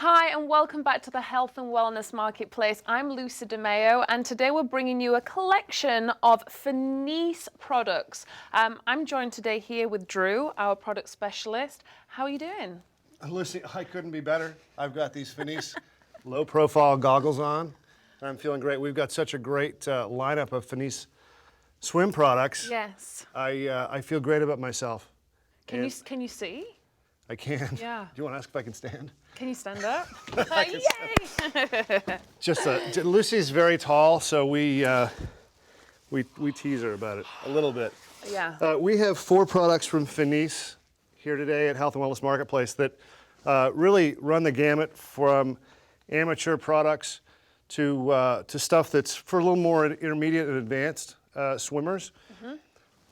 Hi and welcome back to the Health and Wellness Marketplace. I'm Lucy DeMeo and today we're bringing you a collection of Finis products. I'm joined today here with Drew, our product specialist. How are you doing? Lucy, I couldn't be better. I've got these Finis low-profile goggles on. I'm feeling great. We've got such a great lineup of Finis swim products. Yes. I feel great about myself. Can you see? I can. Yeah. Do you want to ask if I can stand? Can you stand up? Yay! Lucy's very tall, so we tease her about it a little bit. Yeah. We have 4 products from Finis here today at Health and Wellness Marketplace that really run the gamut from amateur products to stuff that's for a little more intermediate and advanced swimmers. Mm-hmm.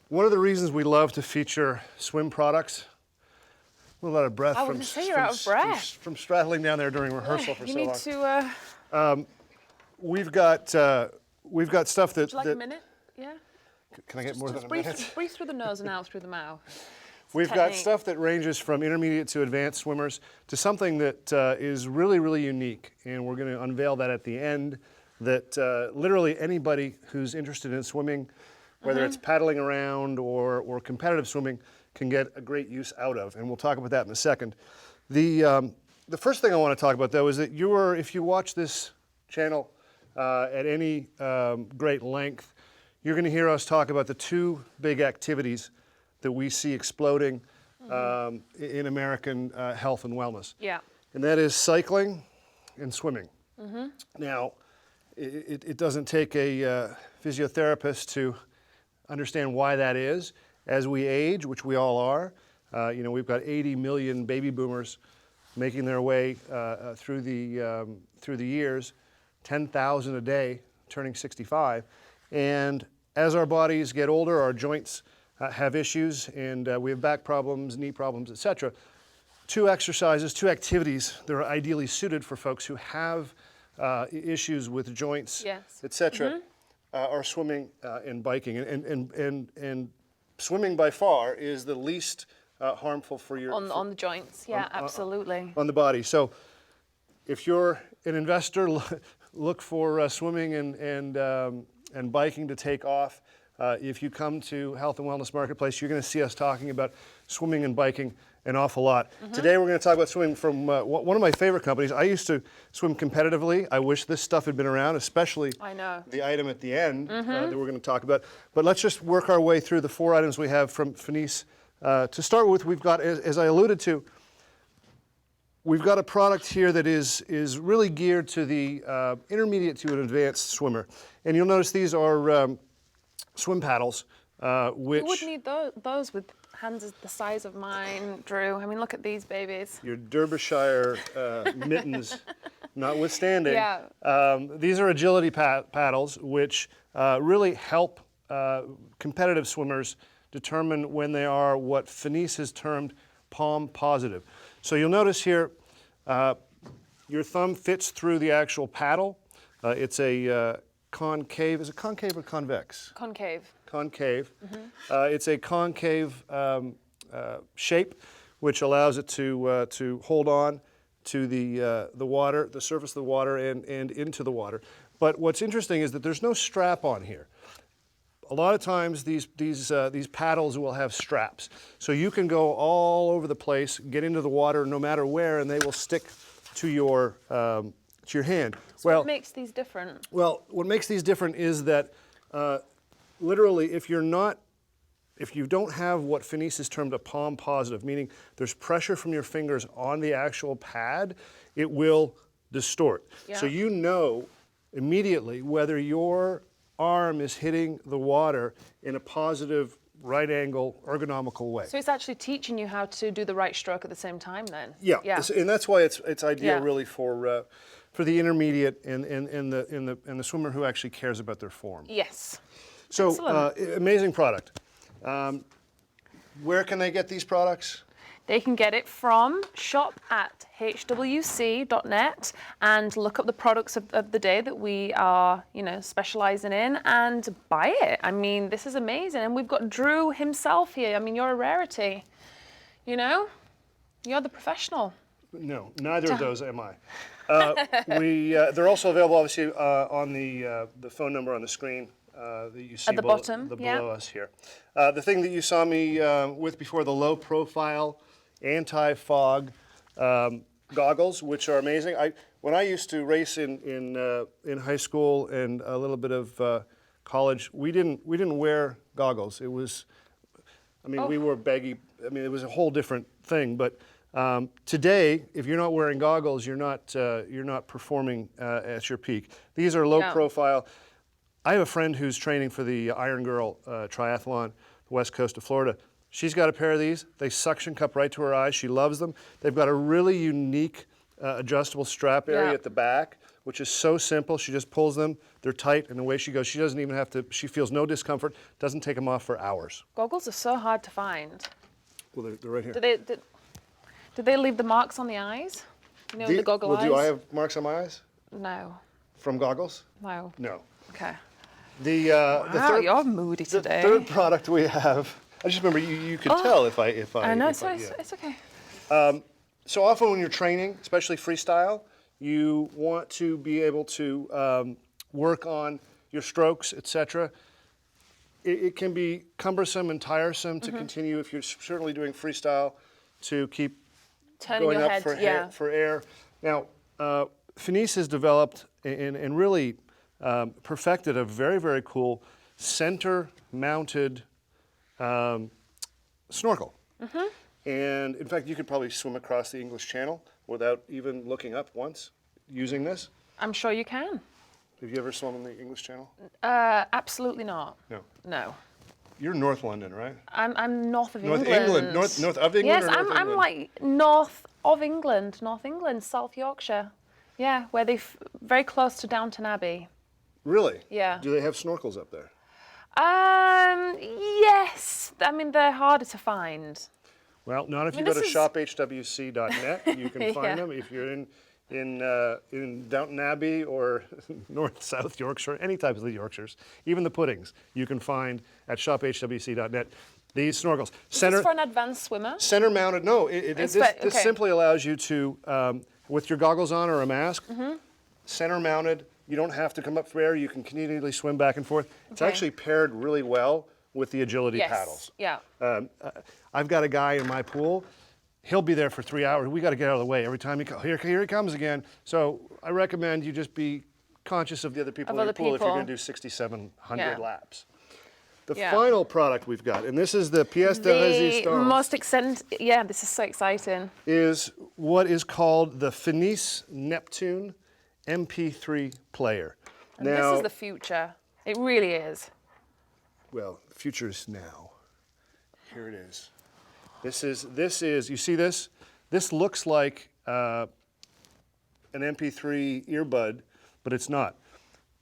One of the reasons we love to feature swim products. A lot of breath from straddling down there during rehearsal for so long. You need to. We've got stuff that. Would you like a minute? Yeah. Can I get more than a minute? Breathe through the nose and out through the mouth. We've got stuff that ranges from intermediate to advanced swimmers to something that is really, really unique, and we're going to unveil that at the end. That literally anybody who's interested in swimming, whether it's paddling around or competitive swimming, can get a great use out of, and we'll talk about that in a second. The first thing I want to talk about, though, is that if you watch this channel at any great length, you're going to hear us talk about the 2 big activities that we see exploding in American health and wellness. Yeah. And that is cycling and swimming. Mm-hmm. Now, it doesn't take a physiotherapist to understand why that is. As we age, which we all are, we've got 80 million baby boomers making their way through the years, 10,000 a day, turning 65. And as our bodies get older, our joints have issues, and we have back problems, knee problems, etc. 2 exercises, 2 activities that are ideally suited for folks who have issues with joints, yes, etc. Are swimming and biking, and swimming by far is the least harmful for your on the joints. Yeah, absolutely. On the body. So, if you're an investor, look for swimming and biking to take off. If you come to Health and Wellness Marketplace, you're going to see us talking about swimming and biking an awful lot. Today we're going to talk about swimming from one of my favorite companies. I used to swim competitively. I wish this stuff had been around, especially the item at the end that we're going to talk about. But let's just work our way through the 4 items we have from Finis. To start with, we've got, as I alluded to, we've got a product here that is really geared to the intermediate to an advanced swimmer. And you'll notice these are swim paddles, which... You would need those with hands the size of mine, Drew. I mean, look at these babies. Your Derbyshire mittens notwithstanding. Yeah. These are agility paddles, which really help competitive swimmers determine when they are what Finis has termed palm positive. So you'll notice here, your thumb fits through the actual paddle. It's a concave. Is it concave or convex? Concave. Concave. It's a concave shape, which allows it to hold on to the water, the surface of the water, and into the water. But what's interesting is that there's no strap on here. A lot of times these paddles will have straps, so you can go all over the place, get into the water no matter where, and they will stick to your hand. So what makes these different? Well, what makes these different is that literally, if you don't have what Finis is termed a palm positive, meaning there's pressure from your fingers on the actual pad, it will distort. Yeah. So you know immediately whether your arm is hitting the water in a positive, right angle, ergonomical way. So it's actually teaching you how to do the right stroke at the same time then? Yeah. And that's why it's ideal really for the intermediate and the swimmer who actually cares about their form. Yes. So amazing product. Where can they get these products? They can get it from shop@hwc.net and look up the products of the day that we are, specializing in and buy it. I mean, this is amazing. And we've got Drew himself here. I mean, you're a rarity. You're the professional. No, neither of those am I. They're also available, obviously, on the phone number on the screen that you see At the bottom, below us here. The thing that you saw me with before, the low-profile anti-fog goggles, which are amazing. When I used to race in high school and a little bit of college, we didn't wear goggles. It was, I mean, we wore baggy. I mean, it was a whole different thing. But today, if you're not wearing goggles, you're not performing at your peak. These are low profile. I have a friend who's training for the Iron Girl triathlon, the west coast of Florida. She's got a pair of these. They suction cup right to her eyes. She loves them. They've got a really unique adjustable strap area at the back, which is so simple. She just pulls them. They're tight, and away she goes. She doesn't even have to. She feels no discomfort. Doesn't take them off for hours. Goggles are so hard to find. Well, they're right here. Did they leave the marks on the eyes? You know, the goggle eyes? Do I have marks on my eyes? No. From goggles? No. No. Okay. The third, you're moody today. The third product we have. I just remember you could tell if I. I know. It's okay. So often when you're training, especially freestyle, you want to be able to work on your strokes, etc. It can be cumbersome and tiresome to continue if you're certainly doing freestyle to keep Turning going your up head, for air. Now, Finis has developed and really perfected a very, very cool center-mounted snorkel. And in fact, you could probably swim across the English Channel without even looking up once using this. I'm sure you can. Have you ever swum in the English Channel? Absolutely not. No. No. You're North London, right? I'm north of England. North of England. Yes, or North I'm like north of England, North England, South Yorkshire. Yeah, where very close to Downton Abbey. Really? Yeah. Do they have snorkels up there? Yes. I mean, they're harder to find. Well, not if you go to shophwc.net. You can find them. If you're in Downton Abbey or South Yorkshire, any types of the Yorkshires, even the puddings, you can find at shophwc.net. These snorkels. Is this for an advanced swimmer? Center mounted. No, this simply allows you to, with your goggles on or a mask, center mounted. You don't have to come up for air. You can continually swim back and forth. It's actually paired really well with the agility paddles. Yeah. I've got a guy in my pool. He'll be there for 3 hours. We got to get out of the way every time he comes. Here he comes again. So I recommend you just be conscious of the other people in your pool if you're going to do 6,700 laps. The final product we've got, and this is the pièce de résistance. This is so exciting. Is what is called the Finis Neptune MP3 player. And this is the future. It really is. Well, the future is now. Here it is. This is. You see this? This looks like an MP3 earbud, but it's not.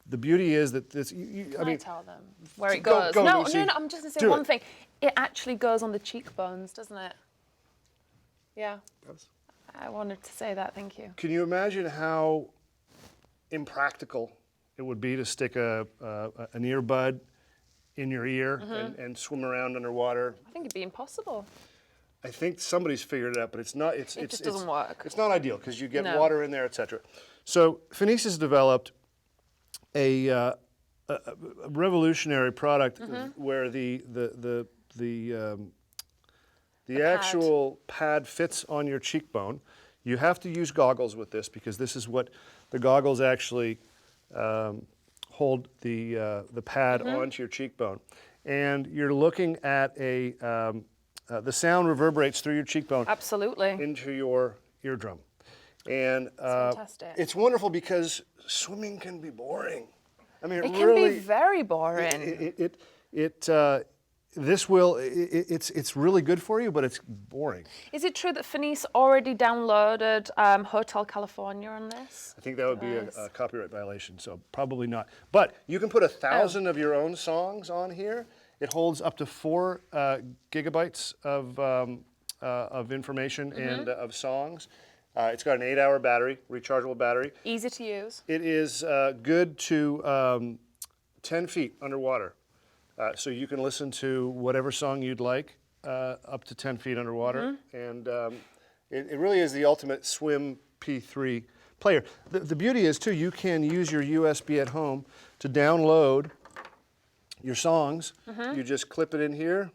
The beauty is that this. I mean, tell them where it goes. No, I'm just going to say one thing. It actually goes on the cheekbones, doesn't it? Yeah. Yes. I wanted to say that. Thank you. Can you imagine how impractical it would be to stick an earbud in your ear and swim around underwater? I think it'd be impossible. I think somebody's figured it out, but it's not. It just doesn't work. It's not ideal because you get water in there, etc. So Finis has developed a revolutionary product where the actual pad fits on your cheekbone. You have to use goggles with this because this is what the goggles actually hold the pad onto your cheekbone, and you're looking at the sound reverberates through your cheekbone, absolutely, into your eardrum, and it's wonderful because swimming can be boring. I mean, it can be very boring. It's really good for you, but it's boring. Is it true that Finis already downloaded Hotel California on this? I think that would be a copyright violation, so probably not. But you can put 1,000 of your own songs on here. It holds up to 4 gigabytes of information and of songs. It's got an 8-hour battery, rechargeable battery. Easy to use. It is good to 10 feet underwater. So you can listen to whatever song you'd like up to 10 feet underwater. And It really is the ultimate swim P3 player. The beauty is, too, you can use your USB at home to download your songs. You just clip it in here.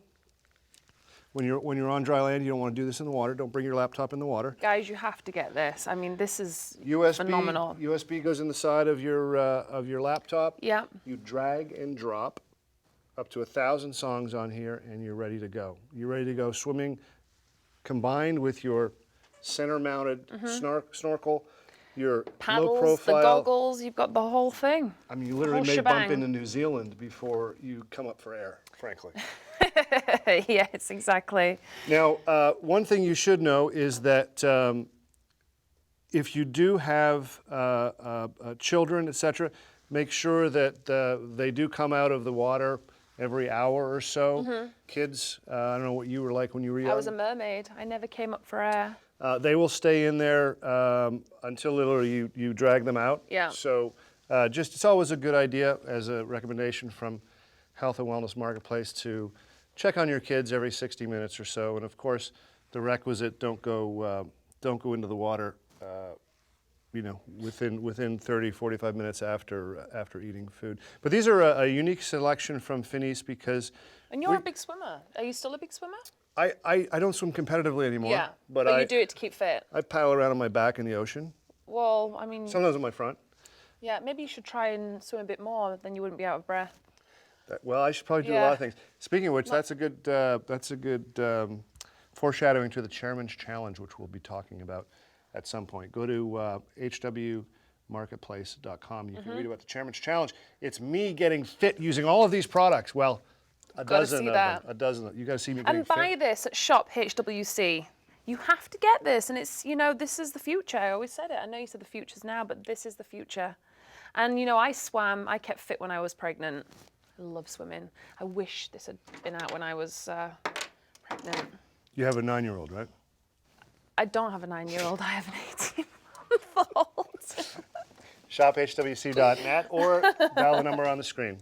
When you're on dry land, you don't want to do this in the water. Don't bring your laptop in the water. Guys, you have to get this. I mean, this is phenomenal. USB goes in the side of your laptop. Yeah. You drag and drop up to 1,000 songs on here, and you're ready to go. You're ready to go swimming, combined with your center-mounted snorkel, your Paddles, low profile. the goggles, you've got the whole thing. I mean, you literally may bump into New Zealand before you come up for air, frankly. Yes, exactly. Now, one thing you should know is that if you do have children, etc., make sure that they do come out of the water every hour or so. Kids, I don't know what you were like when you were young. I was a mermaid. I never came up for air. They will stay in there until literally you drag them out. Yeah. So it's always a good idea, as a recommendation from Health and Wellness Marketplace, to check on your kids every 60 minutes or so. And of course, the requisite, don't go into the water within 30, 45 minutes after eating food. But these are a unique selection from Finis because... And you're a big swimmer. Are you still a big swimmer? I don't swim competitively anymore. Yeah, but you do it to keep fit. I paddle around on my back in the ocean. Well, I mean... Sometimes on my front. Yeah, maybe you should try and swim a bit more, then you wouldn't be out of breath. Well, I should probably do a lot of things. Speaking of which, that's a good foreshadowing to the Chairman's Challenge, which we'll be talking about at some point. Go to hwmarketplace.com. You can read about the Chairman's Challenge. It's me getting fit using all of these products. Well, a dozen of them. A dozen. You got to see me getting fit. And buy this at Shop HWC. You have to get this, and it's, this is the future. I always said it. I know you said the future's now, but this is the future. And, I swam. I kept fit when I was pregnant. I love swimming. I wish this had been out when I was pregnant. You have a 9-year-old, right? I don't have a 9-year-old. I have an 18-month-old. ShopHWC.net or dial the number on the screen.